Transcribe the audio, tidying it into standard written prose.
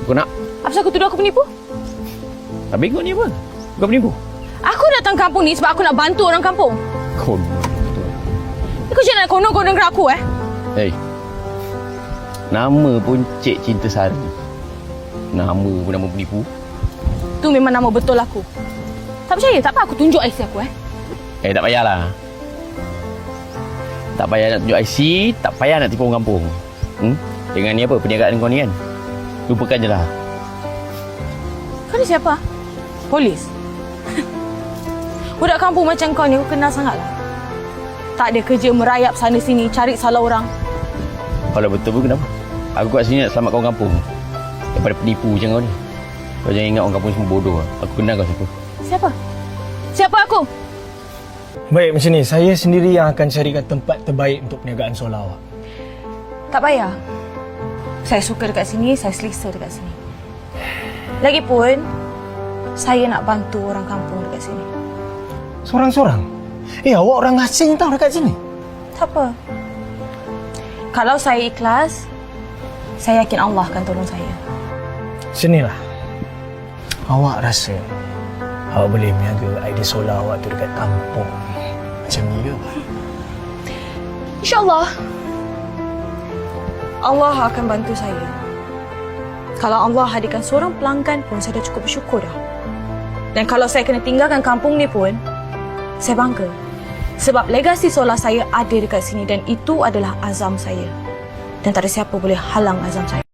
Kau nak? Apa kau tuduh aku penipu? Habis kau ni apa? Kau penipu? Aku datang kampung ni sebab aku nak bantu orang kampung. Kau Kau jangan nak konon-konon dengan aku, Hei. Nama pun Cik Cinta Sari. Nama pun nama penipu. Tu memang nama betul aku. Tak percaya? Tak apa aku tunjuk IC aku, Tak payahlah. Tak payah nak tunjuk IC, tak payah nak tipu orang kampung. Dengan ni apa, perniagaan kau ni kan? Lupakan je lah. Kau ni siapa? Polis? Budak kampung macam kau ni aku kenal sangatlah. Tak ada kerja merayap sana sini cari salah orang. Kalau betul pun kenapa? Aku kat sini nak selamatkan orang kampung daripada penipu macam kau ni. Kau jangan ingat orang kampung semua bodoh. Aku kenal kau siapa. Siapa? Siapa aku? Baik, macam ni. Saya sendiri yang akan carikan tempat terbaik untuk perniagaan solar awak. Tak payah. Saya suka dekat sini, saya selesa dekat sini. Lagipun, saya nak bantu orang kampung dekat sini. Sorang-sorang? Awak orang asing tau dekat sini. Tak apa. Kalau saya ikhlas, saya yakin Allah akan tolong saya. Sinilah. Awak rasa awak boleh meniaga idea solar awak tu dekat kampung macam ni ke? InsyaAllah. Allah akan bantu saya. Kalau Allah hadirkan seorang pelanggan pun, saya dah cukup bersyukur dah. Dan kalau saya kena tinggalkan kampung ni pun, saya bangga. Sebab legasi solar saya ada dekat sini dan itu adalah azam saya. Dan tak ada siapa boleh halang azam saya.